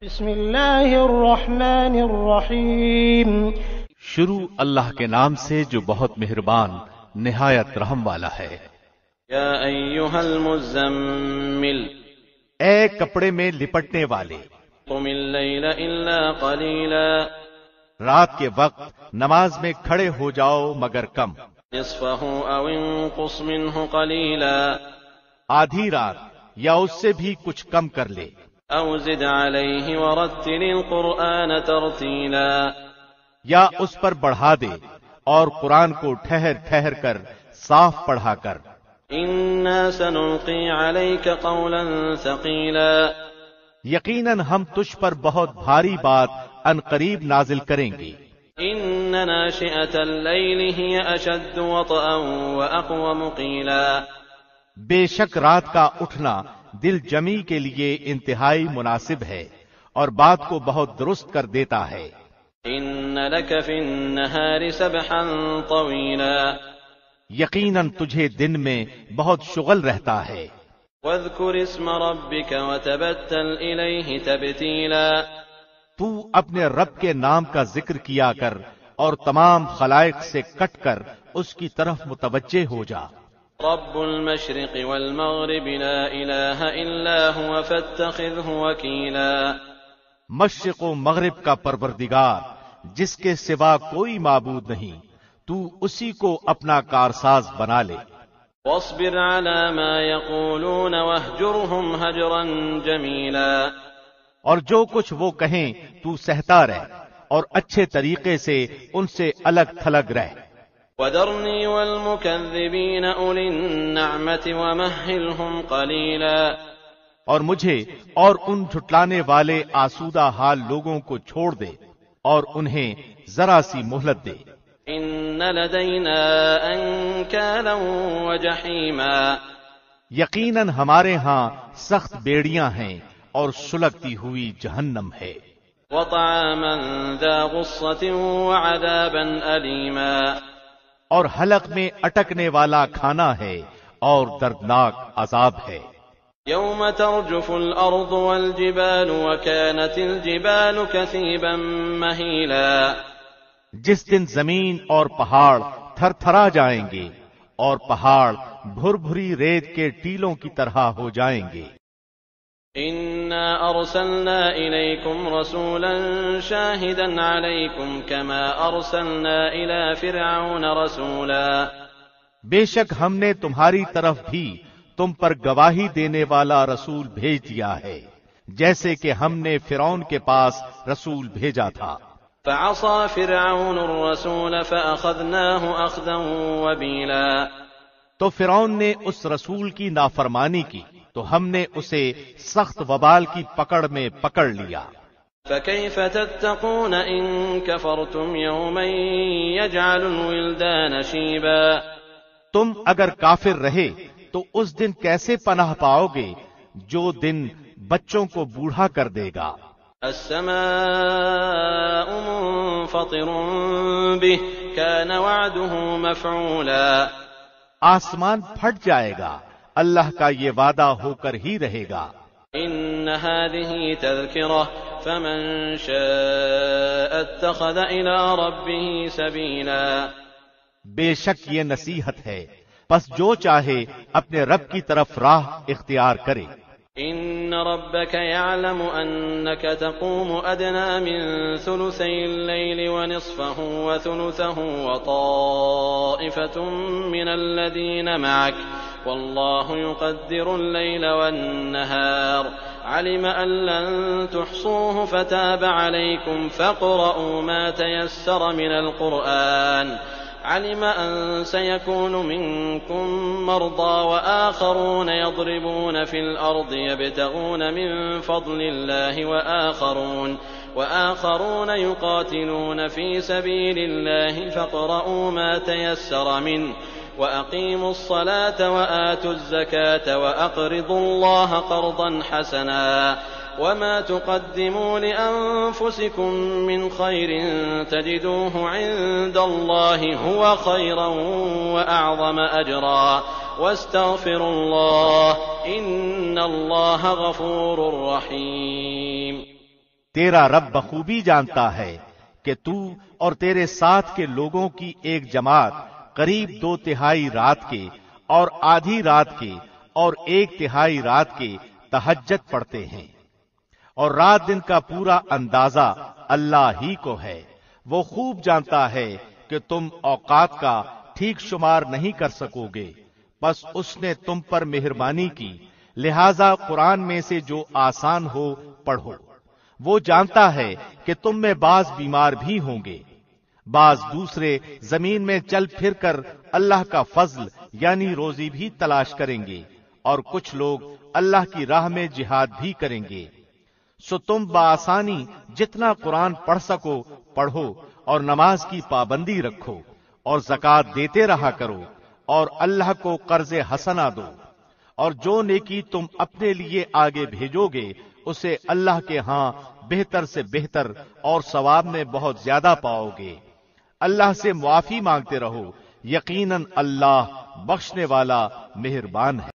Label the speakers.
Speaker 1: بسم اللہ الرحمن الرحیم۔
Speaker 2: شروع اللہ کے نام سے جو بہت مہربان نہایت رحم والا ہے۔
Speaker 3: یا ایھا المزمل،
Speaker 2: اے کپڑے میں لپٹنے والے،
Speaker 3: قم اللیل الا قلیلا،
Speaker 2: رات کے وقت نماز میں کھڑے ہو جاؤ مگر کم،
Speaker 3: نصفہ او انقص منہ قلیلا،
Speaker 2: آدھی رات یا اس سے بھی کچھ کم کر لے،
Speaker 3: او زد علیہ ورتل القرآن ترتیلا،
Speaker 2: یا اس پر بڑھا دے اور قرآن کو ٹھہر ٹھہر کر صاف پڑھا کر۔
Speaker 3: انا سنلقی علیک قولا ثقیلا،
Speaker 2: یقیناً ہم تجھ پر بہت بھاری بات عنقریب نازل کریں گے۔
Speaker 3: ان ناشئة اللیل ہی اشد وطئا واقوم قیلا،
Speaker 2: بے شک رات کا اٹھنا دل جمی کے لیے انتہائی مناسب ہے اور بات کو بہت درست کر دیتا ہے۔
Speaker 3: ان لک فی النہار سبحا طویلا،
Speaker 2: یقیناً تجھے دن میں بہت شغل رہتا ہے۔
Speaker 3: واذکر اسم ربک وتبتل الیہ تبتیلا،
Speaker 2: تو اپنے رب کے نام کا ذکر کیا کر اور تمام خلائق سے کٹ کر اس کی طرف متوجہ ہو جا۔
Speaker 3: رب المشرق والمغرب لا الہ الا هو فاتخذہ وکیلا،
Speaker 2: مشرق و مغرب کا پروردگار جس کے سوا کوئی معبود نہیں، تو اسی کو اپنا کارساز بنا لے۔
Speaker 3: واصبر علی ما یقولون واہجرہم ہجرا جمیلا،
Speaker 2: اور جو کچھ وہ کہیں تو سہتا رہ اور اچھے طریقے سے ان سے الگ تھلگ رہ۔
Speaker 3: وذرنی والمکذبین اولی النعمت ومہلہم قلیلا،
Speaker 2: اور مجھے اور ان جھٹلانے والے آسودہ حال لوگوں کو چھوڑ دے اور انہیں ذرا سی مہلت دے۔
Speaker 3: ان لدینا انکالا وجحیما،
Speaker 2: یقیناً ہمارے ہاں سخت بیڑیاں ہیں اور سلگتی ہوئی جہنم ہے۔
Speaker 3: وطعاما ذا غصة وعذابا أليما،
Speaker 2: اور حلق میں اٹکنے والا کھانا ہے اور دردناک عذاب ہے۔
Speaker 3: يوم ترجف الأرض والجبال وكانت الجبال كثيبا مهيلا،
Speaker 2: جس دن زمین اور پہاڑ تھر تھرا جائیں گے اور پہاڑ بھر بھری ریت کے ٹیلوں کی طرح ہو جائیں گے۔
Speaker 3: إنا أرسلنا إليكم رسولا شاهدا عليكم كما أرسلنا إلى فرعون رسولا،
Speaker 2: بے شک ہم نے تمہاری طرف بھی تم پر گواہی دینے والا رسول بھیج دیا ہے جیسے کہ ہم نے فرعون کے پاس رسول بھیجا تھا۔
Speaker 3: فعصى فرعون الرسول فأخذناه أخذا وبيلا،
Speaker 2: تو فرعون نے اس رسول کی نافرمانی کی تو ہم نے اسے سخت وبال کی پکڑ میں پکڑ لیا۔
Speaker 3: فكيف تتقون إن كفرتم يوما يجعل الولدان شيبا،
Speaker 2: تم اگر کافر رہے تو اس دن کیسے پناہ پاؤ گے جو دن بچوں کو بوڑھا کر دے گا۔
Speaker 3: السماء منفطر به كان وعده مفعولا،
Speaker 2: آسمان پھٹ جائے گا، اللہ کا یہ وعدہ ہو کر ہی رہے گا۔
Speaker 3: ان هذه تذكرة فمن شاء اتخذ الى ربه سبيلا،
Speaker 2: بے شک یہ نصیحت ہے، پس جو چاہے اپنے رب کی طرف راہ اختیار کرے۔
Speaker 3: ان ربك يعلم انك تقوم ادنى من ثلثي الليل ونصفه وثلثه وطائفة من الذين معك والله يقدر الليل والنهار، علم ان لن تحصوه فتاب عليكم فاقرؤوا ما تيسر من القرآن، علم ان سيكون منكم مرضى واخرون يضربون في الارض يبتغون من فضل الله واخرون يقاتلون في سبيل الله فاقرؤوا ما تيسر منه واقيموا الصلاة وآتوا الزكاة واقرضوا الله قرضا حسنا، وما تقدموا لأنفسكم من خير تجدوه عند الله هو خيرا وأعظم أجرا، واستغفروا الله إن الله غفور رحيم۔
Speaker 2: تیرا رب بخوبی جانتا ہے کہ تو اور تیرے ساتھ کے لوگوں کی ایک جماعت قریب 2/3 رات کے اور آدھی رات کے اور 1/3 رات کے تہجد پڑھتے ہیں، اور رات دن کا پورا اندازہ اللہ ہی کو ہے۔ وہ خوب جانتا ہے کہ تم اوقات کا ٹھیک شمار نہیں کر سکو گے، بس اس نے تم پر مہربانی کی، لہذا قرآن میں سے جو آسان ہو پڑھو۔ وہ جانتا ہے کہ تم میں بعض بیمار بھی ہوں گے، بعض دوسرے زمین میں چل پھر کر اللہ کا فضل یعنی روزی بھی تلاش کریں گے، اور کچھ لوگ اللہ کی راہ میں جہاد بھی کریں گے۔ سو تم بآسانی جتنا قرآن پڑھ سکو پڑھو، اور نماز کی پابندی رکھو، اور زکوٰۃ دیتے رہا کرو، اور اللہ کو قرض حسنہ دو، اور جو نیکی تم اپنے لیے آگے بھیجو گے اسے اللہ کے ہاں بہتر سے بہتر اور ثواب میں بہت زیادہ پاؤ گے۔ اللہ سے معافی مانگتے رہو، یقیناً اللہ بخشنے والا مہربان ہے۔